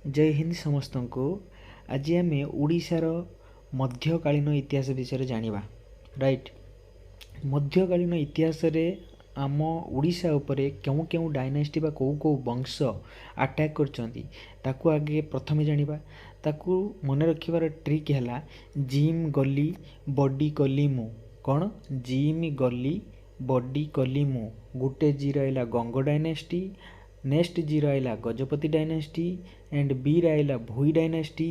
जय हिंद समस्त को। आज आम ओडिशार मध्यकालीन इतिहास विषय जानिबा। राइट, मध्यकालीन इतिहास रे आम ओडिशा उपरे क्यों क्यों डायनेस्टी बा कौ कौ वंश अटैक करचंती ताकू आगे प्रथमे जानिबा। ताकू मन रखिबार ट्रिक है जिम गली बॉडी कली मु। कौन जिम गली बॉडी कली मु। गुटे जी रहा गंग डायनेस्टी, नेक्स्ट जी रहा गजपति डायनेस्टी एंड बी रहा भोई डायनेस्टी,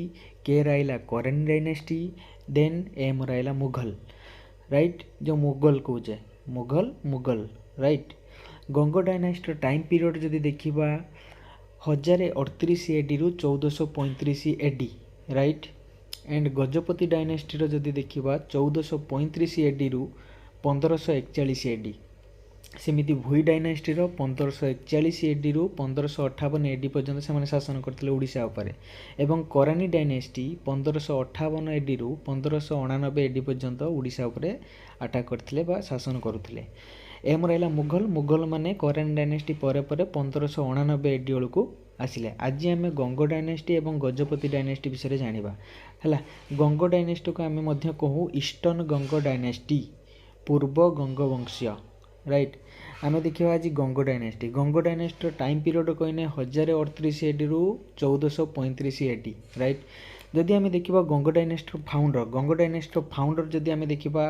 के रहा करेन डायनेस्टी, देन एम रहा मुगल। राइट, जो मुगल कौचे Mughal. Right, Ganga dynasty time period जदि देखा 1038 एडी रु 1435 AD. Right, and Gajapati dynasty जदि देखा 1435 एडी रु 1541 एडी। सेमिति भोई डायनेस्टी 1541 एडी रु 1558 एडी पर्यंत से शासन करते ओडिशा उपरे। एवं करानी डायनेस्टी 1558 एडी रु 1599 एडी पर्यंत ओडिशा उपरे अटैक करथिले बा शासन करुथिले। एम रहा मुगल माने करानी डायनेस्टी परे परे 1599 एडी बेलू आसिले। आज आम गंग डायनेस्टी और गजपति डायनेस्टी विषय जानिबा है। गंग डायनेस्टी को आम कहूँ ईस्टर्न गंग डायनेस्टी, पूर्व गंग वंशीय। राइट, आम देखा आज गंग डायनेस्टी टाइम पीरियड कहने 1038 एडी रु 1435 एडी। राइट, जदि आम देखा गंग डायनेस्टी फाउंडर जदि आम देखा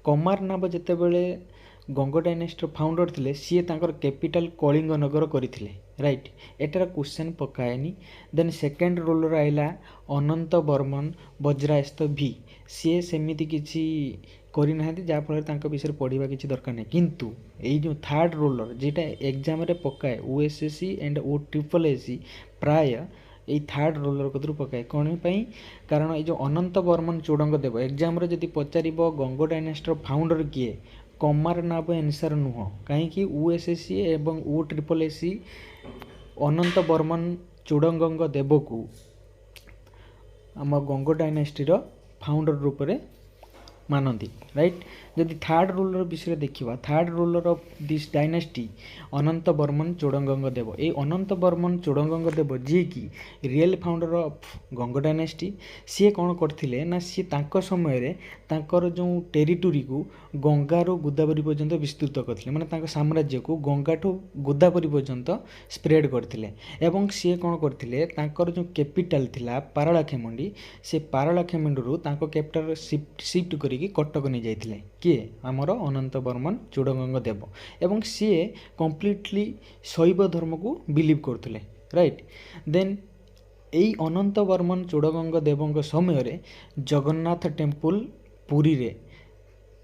कमारनाभ जितेबले गंग डायनेस्टी फाउंडर थिले सी तांकर कैपिटल कलिंग नगर करथिले। राइट, एटार क्वेश्चन पकाएनी। देन सेकेंड रूलर आइला अनंत बर्मन वज्रायस्त भी। सी सेमिति किछि करना जहाँफल विषय पढ़ा किसी दरकार नहीं। किंतु यही जो थर्ड रोलर जेटा एग्जाम रे पकाए OSSC and O triple SC प्राय यही थर्ड रोलर कदर पकाए कौन पाई, कारण ये जो अनंत बर्मन चूड़ंग देव एग्जाम रे जदि पचार गंग डायनेस्टी फाउंडर किए कमारनाभ एनसर नुह कहीं ओएसएससी एवं ओ ट्रिपल एससी अनंत बर्मन चूड़ंग देव को आम गंग डायनेस्टी फाउंडर रूप में मानती। राइट, जदि थर्ड रूलर विषय देखा third ruler of this dynasty Ananta Barman Chodaganga Deva. ये अनंत बर्मन चूड़ंग देव जी की real founder of Ganga dynasty सी कौन करथिले ना सी तांको समय रे तांकर जो टेरिटोरी को गंगारू गोदावरी पर्यंत विस्तृत करथिले, माने तांको साम्राज्य को गंगाठू गोदावरी पर्यंत स्प्रेड करथिले। एवं सी कौन करथिले तांकर जो कैपिटल थिला पारलाखेमुंडी से पारलाखेमुंडी रु तांको कैपिटल शिफ्ट करी कटक नहीं जाइथिले किए आमर अनंत बर्मन चूड़ंग देव। एवं सी कंप्लीटली शैव धर्म को बिलीव करथिले। राइट, देन यही अनंत बर्मन चूड़ंग देव समय रे जगन्नाथ टेम्पल पुरी रे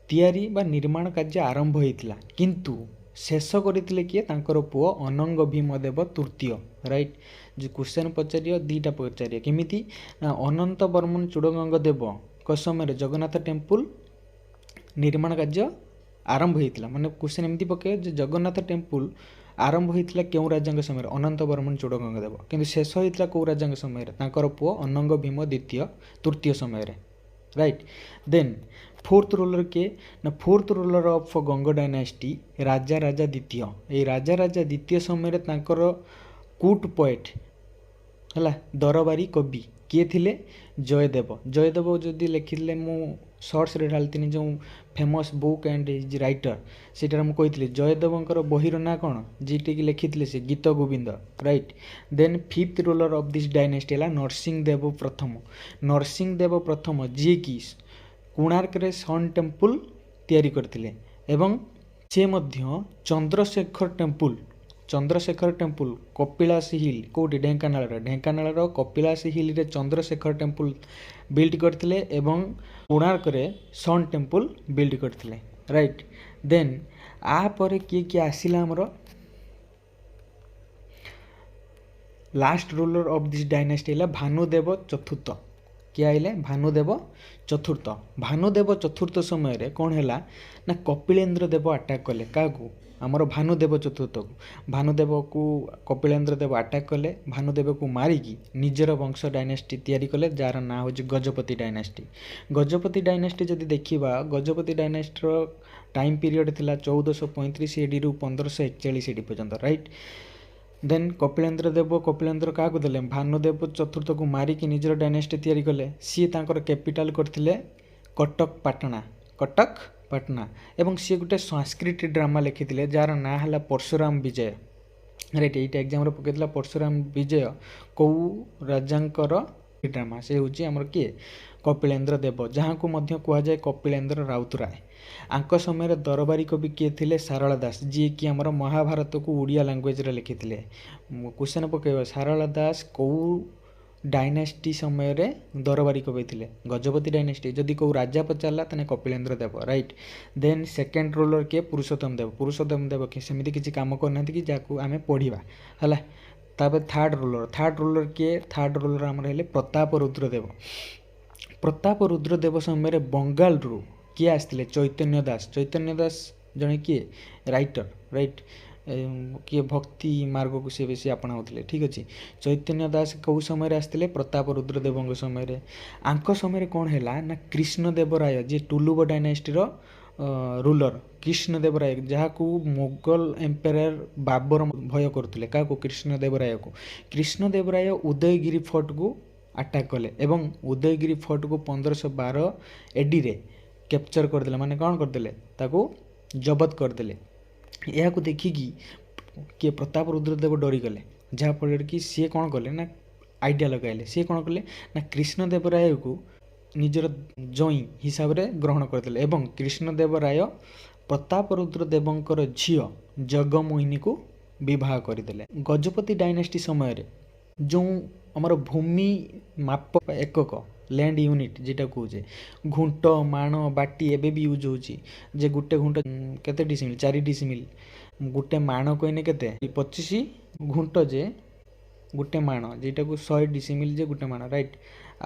तैयारी बा निर्माण कार्य आरंभ होइतिला, किंतु शेष करथिले किए तांकर पुओ अनंग भीमदेव तृतीय। राइट, जो क्वेश्चन पचारियो दीटा पचारियो केमिति अनंत बर्मन चूड़ंग देव समय जगन्नाथ टेम्पल निर्माण कार्य आरंभ होता, माने क्वेश्चन एमती पके जगन्नाथ टेम्पल आरंभ होता क्यों राजा समय अनंत बर्मन चूड़ंग देव, किंतु शेष होता कौ राजा समय तांकर पुओ अनंग भीम द्वितीय तृतीय समय। राइट, देन फोर्थ रूलर के ना fourth ruler of Ganga dynasty Raja Raja द्वितीय। ये राजा राजा द्वितीय समय तांकर कूट पोएट है दरबारी कवि किए थिले जयदेव। जयदेव जदि लिखिले मु सर्ट्स रे ढालती जो famous book and is writer सेटार मुझे कही जयदेवंकर बहीर ना कौन जीटे कि लिखी से Gita Govinda. Right, then fifth ruler of this dynasty है नरसिंहदेव प्रथम। नरसिंहदेव प्रथम जी की कोणार्क रे सन टेम्पल तैयारी करथिले एवं से मध्य चंद्रशेखर टेम्पल कपिलास हिल कौटी ढेंकानाल कपिलास हिल रे चंद्रशेखर टेम्पल बिल्ड करथिले एवं कोणार्क रे सन टेम्पल बिल्ड करथिले। राइट, देन आ परे किए आसिला हमर last ruler of this dynasty है भानुदेव चतुर्थ। किए आइले भानुदेव चतुर्थ। भानुदेव चतुर्थ समय कौन है ना कपिलेन्द्र देव अटैक कले क्या आमर भानुदेव चतुर्थ को। भानुदेव को कपिलेन्द्र देव अटैक कले, भानुदेव को मारिकी निजर वंश डायनेस्टी तैयारी कले जार ना हो गजपति डायनेस्टी। गजपति डायनेस्टी जदि देखा गजपति डायनेस्टी टाइम पीरियड थिला 1435 एडी रु 1541 एडी पर्यंत। राइट, देन कपिलेन्द्र क्या देले भानुदेव चतुर्थ को मारिकी निजर डायनेस्टी तैयारी कले सी तांकर कैपिटल करथिले कटक पाटना एवं सी गोटे संस्कृत ड्रामा लिखिथिले जार ना हला परशुराम विजय राइट एटा एग्जाम रे पकेतला परशुराम विजय कौ राजांकर ड्रामा से होची हमर किए कपिलेन्द्र देव जहाँ को मध्य कुआ जाए कपिलेन्द्र राउतराय आंक समय दरबारी कवि किए थे सारला दास जी कि आमर महाभारत को उड़िया लैंग्वेज रे लिखिथिले क्वेश्चन पकेब सारला दास कौ डायनेस्टी समय रे दरबारी कवि थे गजपति डायनेस्टी जदि कौ राजा पचारा तने कपिलेन्द्र देव राइट देन सेकेंड रूलर किए पुरुषोत्तम देव कि सेमती किसी काम करना कि जहाँ आम पढ़ा है तापर थर्ड रूलर किए थर्ड रूलर आमर हेले प्रताप रुद्रदेव समय बंगाल रु किए आसते चैतन्य दास जड़े किए राइटर राइट किए भक्ति मार्ग को सी बेसी आपणाऊे ठीक अच्छे चैतन्य दास कौ समय आसते प्रताप रुद्रदेव समय आंक समय कौन है ना कृष्णदेवराय जी टुलुव डायनेस्टी रूलर कृष्णदेवराय जहाँ को मोगल एम्पायर बाबर भय करते क्या कृष्णदेवराय उदयगिरी फोर्ट को अटैक कले एवं उदयगिरी फोर्ट को 1512 एडी रे कैप्चर करदे माने कौन करदे ताको जबत करदे यह को देखिकी किए प्रताप रुद्रदेव डरीगले जहाँफल कि सी कौन कले ना आइडिया लगाइले सी कौन कले ना कृष्णदेवराय को निजर जई हिसाब से ग्रहण करदे एवं कृष्णदेवराय प्रताप रुद्रदेवंकर झील जगमोहिनी को विवाह करदे गजपति डायनेस्टी समय जो आमर भूमि माप एकक लैंड यूनिट जेटा कहे घुंट माण बाटी एबे भी यूज होची जे गुटे घुंट केते डिसिमिल 4 डिसिमिल गुटे माण कहने केते 25 घुंट जे गुटे माण जेटा को 100 डिसिमिल जे गुटे माण राइट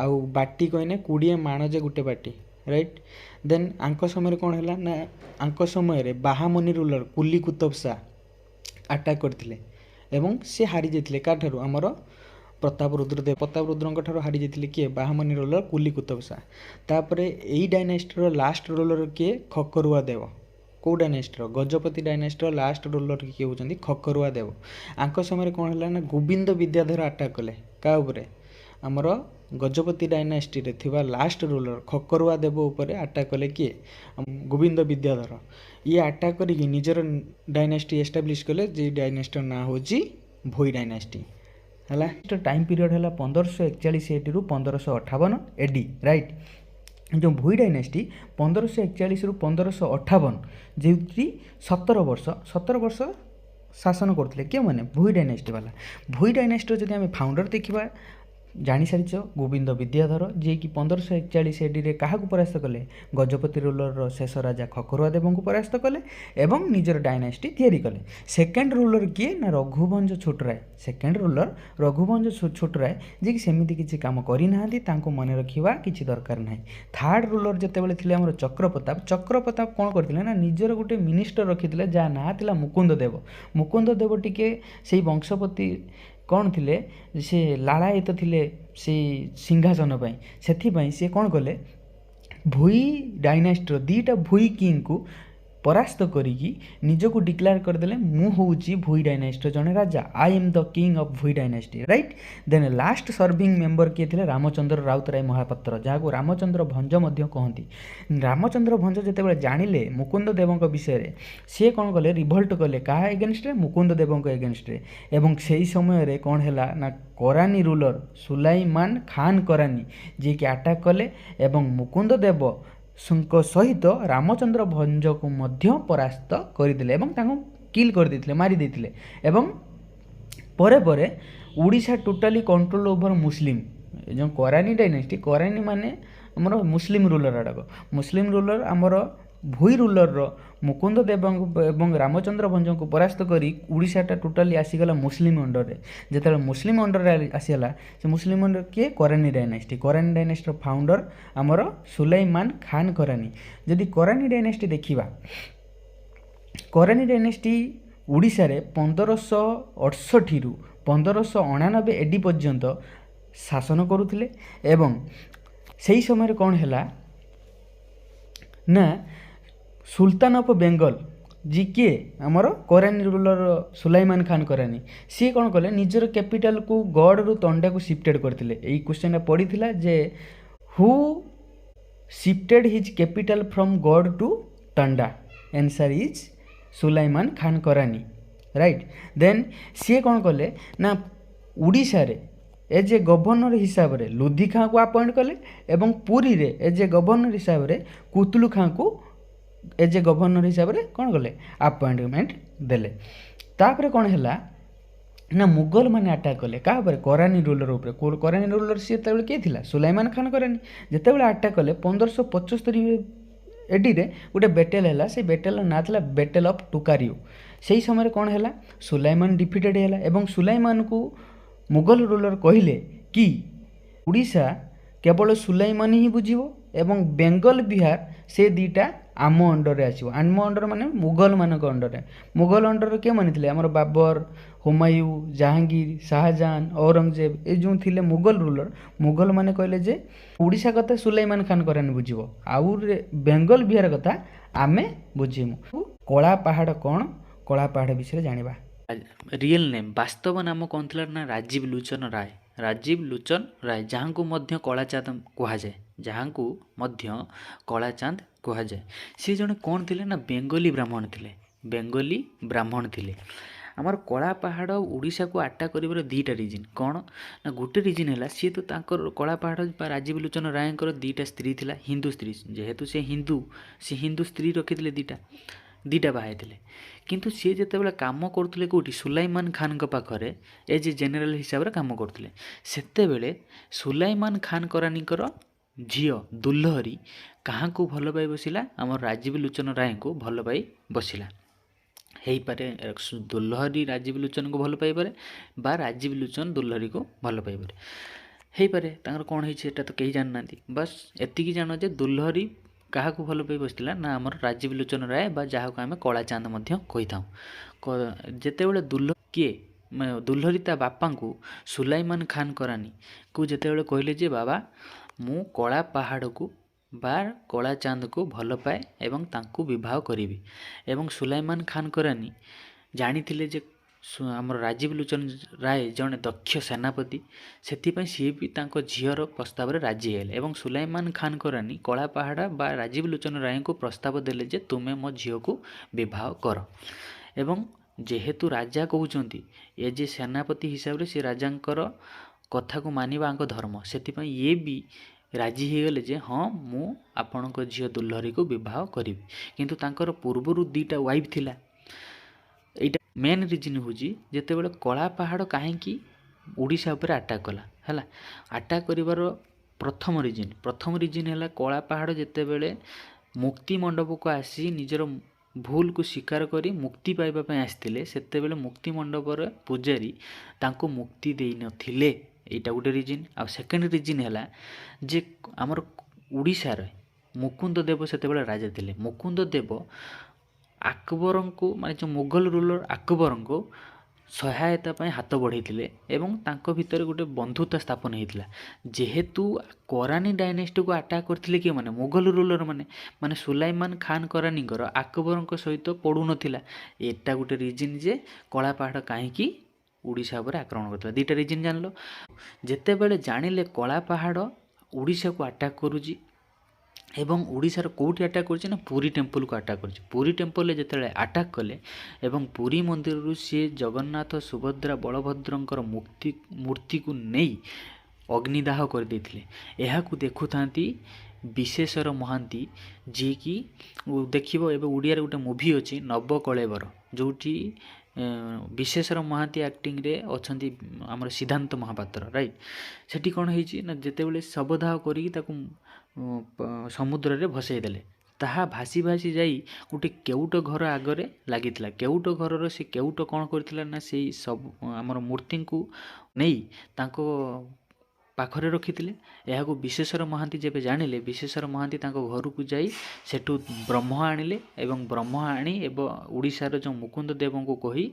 आउ बाटी कहने 20 माण जे गुटे बाटी राइट देन आंक समय कौन है ना आंक समय बाहामनी रूलर कुली कुतुब शाह अटैक करथिले एवं से हारी जाइथिले काठारु हमर प्रताप रुद्र हारी जाते किए बाहामनी रूलर कुली कुतुब शाह तापरे एई डायनेस्टीर लास्ट रूलर किए खकरुआ देव कौ डायनेस्टीर गजपति डायनेस्टीर लास्ट रूलर किए होती खकरुआ देव आंक समय कौन है ना गोविंद विद्याधर अटैक कले क्या आमर गजपति डायनेस्टी रे थिबा लास्ट रूलर खकरुआ देव उपर अटैक कले किए गोविंद विद्याधर ये अटैक करिक निजर डायनेस्टी एस्टाब्लीश कले जे डायनेस्टीर ना होची भोई डायनेस्टी है टाइम पीरियड है 1541 एडी रु 1558 एडी राइट जो भोई डायनेस्टी 1541 रु 1558 जो 17 वर्ष शासन करते किए मैंने भोई डायनेस्टी वाला भोई डायनेस्टी जब आम फाउंडर देखा जानी सारिच गोविंद विद्याधर जी कि 1541 एडी रे क्या परास्त कले गजपति रूलर शेष राजा खकरुआ देव को परास्त कले एवं निजर डायनेस्टी तैयारी कले सेकेंड रूलर किए ना रघुवंश छोटराय सेकेंड रूलर रघुवंश छोटराय जी कि सेमती किसी काम करना मन रखा किसी दरकार ना थर्ड रूलर जितेबाला थे आम चक्रप्रताप कौन करते ना निजर गोटे मिनिस्टर रखी जहाँ ना था मुकुंद देव टी से वंशपति कौन थिले से लालायित थिले से सिंहासन से सी कौन कले भोई डायनेस्टीर दीटा भोई किंग को परास्त करिकी निजको डिक्लेयर करदेले मु होउची भोई डायनेस्टी जने राजा I am the king of Bhoi dynasty right then last serving member किए थे रामचंद्र राउतराय महापात्र जहाँ को रामचंद्र भंज मध्य कहती रामचंद्र भंज जितेबाला जानिले मुकुंद देवଙ୍କ विषय सी कौन कले रिभल्ट कले क्या एगेन्स्ट मुकुंद देवଙ୍କ एगेन्स्ट एवं से समय कौन है ना करानी रूलर सुलाइमान खान करानी जी कि अटैक कले एवं मुकुंद देव सहित रामचंद्र भंज को मध्य परास्त करदे किल कर मारी देते एवं परे परे उड़ीसा टोटाली कंट्रोल ओवर मुस्लिम जो करानी डायनेस्टी करानी माने आमर मुस्लिम रूलर आड़क मुस्लिम रूलर आमर भोई रूलर मुकुंद देव एवं रामचंद्र भंज को परास्त करी उड़ीसाटा टोटाली आसीगला मुस्लिम अंडर रे जेते मुस्लिम अंडर रे आसीगला से मुस्लिम अंडर किए करानी डायनेस्टी फाउंडर आमर सुलाइमान खान करानी जदि करानी डायनेस्टी देखिबा करानी डायनेस्टी उड़ीसा रे 1568 रु 1599 एडी पर्यंत शासन करुथिले एवं सही समय कौन है ना सुल्तान ऑफ बेंगल जी किए आमर करानी रूलर सुलाइमान खान करानी सी कौन कले निजर कैपिटल को गढ़ रु तंडा को शिफ्टेड करते यही क्वेश्चन पड़ी जे who shifted his capital from Gaur to Tanda answer is Sulaiman Khan Karrani right then सी कौन कले ना उड़ीसा रे एज ए गवर्नर हिसाब से लुधी खाँ को अपॉइंट कले एवं पुरी रे एज ए गवर्नर हिसाब से कुतलू खाँ को एज ए गवर्नर हिसाब से कौन कले अपॉइंटमेंट देले तापर कौन है ना मुगल मैंने अटाक कले क्या करानी रूलर उपर करानी रूलर सी किए थिला सुलाइमान खान करानी जितेबाला अटाक कले 1575 एडी रे गोटे बेटेल है से बेटेल ना था बेटेल ऑफ टुकारियो से ही समय कौन है सुलाइमान डिफिटेड है सुलाइमान को मुगल रूलर कहले कि उड़ीसा केवल सुलाइमान ही बुझिबो एवं बेंगल बिहार से दीटा आम अंडर आसो आम अंडर माने मुगल मान अंडर मुगल अंडर किए मानी आमर बाबर हुमायूं जहांगीर शाहजहां औरंगजेब ये जो थिले मुगल रूलर मुगल माने कहले जे उड़ीसा कथा सुलाइमान खान करानी बुझिबो आउ बेंगल बिहार कथा आमे बुझिमु कला पहाड़ कौन कला पहाड़ विषय जानिबा रियल नेम वास्तव नाम कौन थी ना राजीव लोचन राय जहाँ को मध्य कलाचाँद कहुए जहाँ को मध्य कलाचाँद कहुए सी जड़े कौन थे ना बेंगली ब्राह्मण थे आमर कला पहाड़ ओडिशा को अटैक कर दीटा रिजन कौन ना गोटे रिजन है सी तो कला पहाड़ राजीव लोचन राय दीटा स्त्री थिला हिंदू स्त्री जेहेतु से हिंदू स्त्री रखी दीटा बाहाई किंतु सी जिते कम करुले कौटी सुलाइमान खान पाखरे एज ए जेनेल हिसाब से कम करुले सेते सुलाइमान खान करानीकर झील दुल्हरी क्या भल पाई बसला आम राजीव लोचन राय को भल पाई बसला हो पारे दुल्हरी राजीव लोचन को भल पाई पारे बा राजीव लोचन दुल्हरी को भल पाई पारे हो पारे कौन है तो कहीं जानना बस एतिकी जान जे दुल्हरी क्या भल पाई बसला ना आमर राजीव लोचन राय बा जहाँ को आम कलाचाँद कही था जिते किए दुल्हरी ता बापा को सुलाइमान खान करानी को जिते कहले जे बाबा मु कला पहाड़ को बा कलाचाँद को भल पाए एवं तांको विवाह करी एवं सुलाइमान खान करानी जानी जे आमर राजीव लोचन राय जड़े दक्ष सेनापति से सी भी झीर प्रस्ताव राजी है एवं सुलाइमान खान करानी कला पहाड़ बा राजीव लोचन राय को प्रस्ताव देले जे तुम्हें मो झील को विवाह कर एवं जेहेतु राजा कहते ये जे सेनापति हिसाब से राजांकर कथा को मानिबा धर्म से ये भी राजी हो गले जे हाँ मु आपण झील दुल्हरी को विवाह करी किंतु तांकर पूर्वर दीटा वाइफ थिला एटा मेन रिजन हूँ जिते बड़े कला पहाड़ कहीं ओडिशा उपर अटैक कला है अटैक कर प्रथम रिजन है कला पहाड़ जिते बड़े मुक्ति मंडप को आसी निजर भूल को स्वीकार करी मुक्ति पाइबा आसते से मुक्ति मंडपर पूजारी तांको मुक्ति दे नथिले एटा गोटे रिजन आ सेकेंड रिजन है जे आमर ओडिशार मुकुंद देव से राजा थे मुकुंद देव अकबर को माने जो मुगल रूलर अकबर को सहायता पाई हाथ बढ़ाई एवं तांको भितर गोटे बंधुता स्थापन होता जेहेतु करानी डायनेस्टी को अटैक करते किए माने मुगल रूलर माने सुलाइमान खान करानीकर अकबर सहित पड़ू नाला एटा गोटे रिजन जे कला पहाड़ कहीं ओडिशा उपर आक्रमण करता दीटा रिजन जान लो जिते बड़े जानिले कला पहाड़ ओडिशा को अटैक करुची एवं ओडिशार कोठी अटैक कर ना पुरी टेम्पल को अटैक कर पुरी टेम्पल जिते अटैक कले एवं पुरी मंदिर रु सी जगन्नाथ सुभद्रा बलभद्रंकर मूर्ति को नहीं अग्निदाह कर देथिले यह देखु थांती विशेषर महांती जी की देखिबो एबे ओडिया रे गोटे मूवी अछि नवकलेवर जोठी विशेषर महांती एक्टिंग रे अछंती हमर सिद्धांत महापात्र राइट सेठी कोन हेछि ना जेतेबेले शबदाह करी ताकू समुद्र रे भसई देले ताहा भासी भासी जाई गोटे केउट घर आगरे लागितला केउट घर से केउट कौन करथिला ना से सब हमर मूर्ति को नहीं तांको पाखरे रखिथिले एहाको विशेषर महांती जेबे जानिले विशेषर महांती तांको घर को जाई सेठू ब्रह्म आनिले एवं ब्रह्म आनी एवं ओडिशार जो मुकुंद देव को कही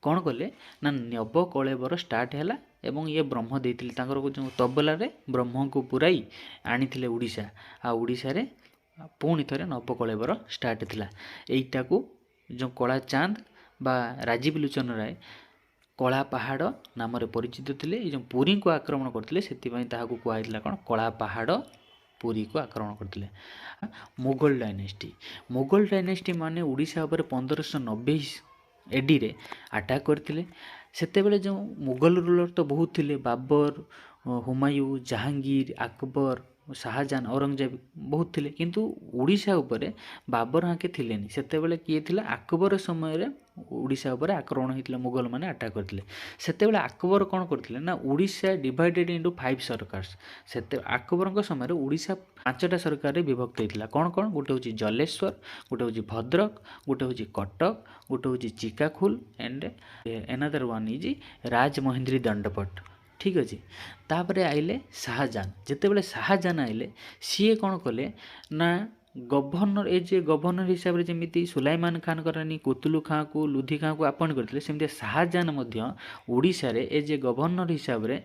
कौन कले ना नव कलेबर स्टार्ट हैला एवं ये ब्रह्म देथिले तांकर जो तबला रे ब्रह्म को पुराई आनिथिले ओडिशा आ ओडिशा रे पुणी थरे नव कलेबर स्टार्ट थिला एइटा को जो कला चांद बा राजीव लोचन राय कला पहाड़ नाम परिचित थे। जो पुरी को आक्रमण करते से कहला कौन कला पहाड़ पुरी को आक्रमण करते। मुगल डायनेस्टी माने उड़ीसा पर 1590 एडी रे अटैक करते। सेतेबेले जो मुगल रूलर तो बहुत थे, बाबर, हुमायूं, जहांगीर, अकबर, शाहजहां, औरंगजेब बहुत थे, किंतु उड़ीसा उपरे बाबर हाके थिलेनी। सेतेबेले किए थिला अकबर समय रे उड़ीसा उपरे आक्रमण होइतिला, मुगल माने अटैक करथिले। सेतेबेले अकबर कोन करथिले ना उड़ीसा डिवाइडेड इनटू 5 सरकार्स। सेते अकबरଙ୍କ ସମୟରେ उड़ीसा 5टा सरकार रे विभक्त होइतिला। कोन कोन? गोटे होची जलेश्वर, गोटे होची भद्रक, गोटे होची कटक, गोटे होची Chicacole and another one is Rajahmundry Dandapat. ठीक अच्छे। तापरे आइले शाहजहां। जितेबाला शाहजहां आइले सीए कौन कले ना गवर्नर एज गवर्नर हिसाब से जमी सुलाइमान खान करानी कुतुलु खाँ को लुधी खाँ को अपॉइंट करते, सेमती शाहजहां ओडिशा रे एज गवर्नर हिसाब से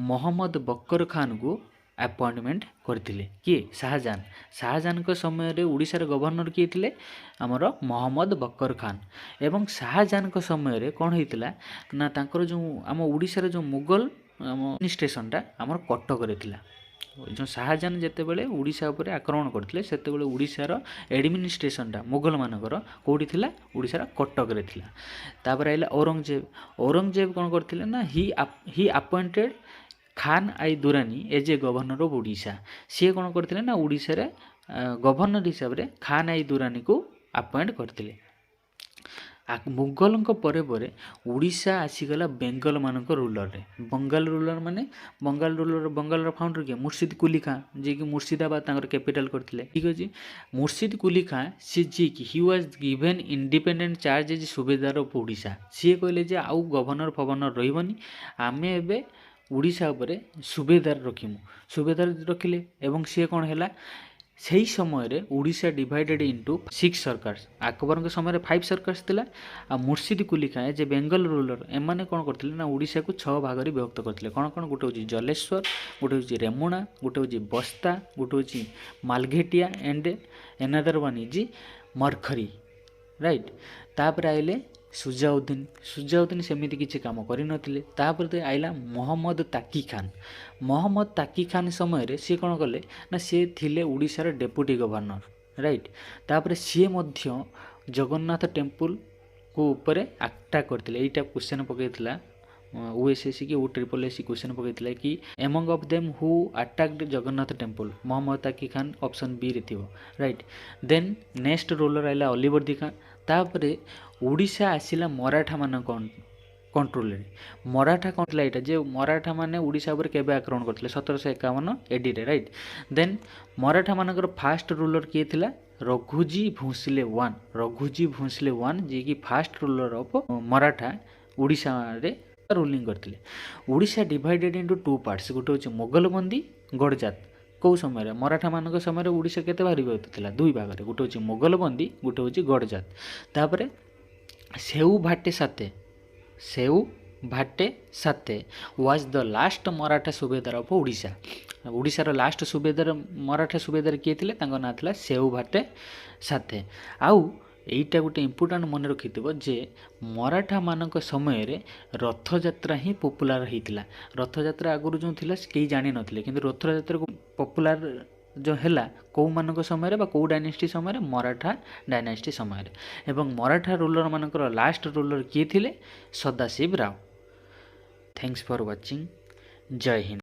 मोहम्मद बकर खान को अपॉइंटमेंट करथिले। किए? शाहजहां को समय रे ओडिशा रे गवर्नर किए थिले हमर मोहम्मद बकर खान। एवं शाहजहां को समय रे कोन हेतिला ना तांकर जो आम ओडिशा रे जो मुगल एडमिनिस्ट्रेशनटा आमर कटक रे थिला। जो शाहजहां जेतेबेले ओडिशा उपरे आक्रमण करथिले सेतेबेले ओडिशार एडमिनिस्ट्रेशनटा मुगल मानकर कोठी थिला? ओडिशार कटक रे थिला। तापर आइला औरंगजेब कोन करथिले ना he appointed Khan i Dauran as a governor of Odisha. सी कोन करथिले ना ओडिशा रे गवर्नर हिसाब रे खान आई दुरानी को अपॉइंट करथिले। मुगल परे परे उड़ीसा आसीगला बेंगल मानक रूलर रे। बंगाल रूलर माने बंगाल फाउंडर किए? मुर्शिद कुली खाँ, जी कि मुर्शिदाबाद तांकर कैपिटल करथिले। ठीक अछि। मुर्शिद कुली खाँ सी जी कि he was given independent charge as subedar of Odisha. सी कहले जे आउ गवर्नर फवर्नर रहिबनी, आमे एबे ओडिशा उपरे सुबेदार रखिमु। सुबेदार रखिले एवं सी कोन हैला सही समय रे ओडिशा डिवाइडेड इनटू 6 सरकार्स। अकबर के समय रे 5 सरकार्स थिला। आ मुर्शिद कुली खाँ जे बेंगल रूलर एमाने कोन करथिले ना ओडिशा को 6 भाग रे विभक्त करथिले। कोन कोन? गोटे होची जलेश्वर, गोटे होची रेमुणा, गोटे होची बस्ता, गोटे होची Malghetia and another one is Markhari. Right. तापर आइले सुजाउद्दीन सेमिति किछि काम करि नथिले। तापर आइला मोहम्मद ताकी खान समय रे सी कोन कले ना सी थिले ओडिशार डेप्यूटी गवर्नर। राइट। तापर सी मध्य जगन्नाथ टेम्पल को ऊपर अटैक करथिले। एटा क्वेश्चन पकैथिला ओएसएससी की OSSC क्वेश्चन पकैथिला कि among of them who attacked Jagannath temple, Mohammad Taqi Khan option B रे थिबो। राइट। देन नेक्स्ट रूलर आइला अलीवर्दी खां। तापरे ओडिशा आसिला मराठा मान कंट्रोल रे। मराठा कौन थिला? एटा जे मराठा माने ओडिशा पर केबे आक्रमण करथिले? 1751 एडी रे। राइट। देन मराठा मानकर फास्ट रूलर किए थिला? रघुजी भोसले वन जे कि fast ruler of Maratha Odisha रे रूलिंग करथिले। Odisha divided into 2 parts. गोटे होची मोगलबंदी, गडजात। कौ समय रे? मराठा मानक समय रे ओडिशा केते भाग विभक्त थिला? 2 भाग रे। गोटे होची मोगलबंदी, गोटे होची गडजात। तापरे Sheo Bhatt Sathe was the last Maratha subedar of Odisha. ओडिशार लास्ट सुबेदार मराठा सुबेदार किए थिले? तांको ना थिला सेऊ भाटे साते। आउ एईटा गोटे इम्पोर्टाट मन रखिथिबो जे मराठा मानक समय रे रथयात्रा ही पॉपुलर हेतिला। रथयात्रा आगुरु जो थिला केही जानि नथिले, किंतु रथयात्रा को पॉपुलर जो हैला कौ मानक समय रे बा कौ डायनेस्टी समय रे? मराठा डायनेस्टी समय रे। एवं मराठा रूलर मानकर लास्ट रूलर किए थिले? Sadashiv Rao. Thanks for watching. जय हिंद।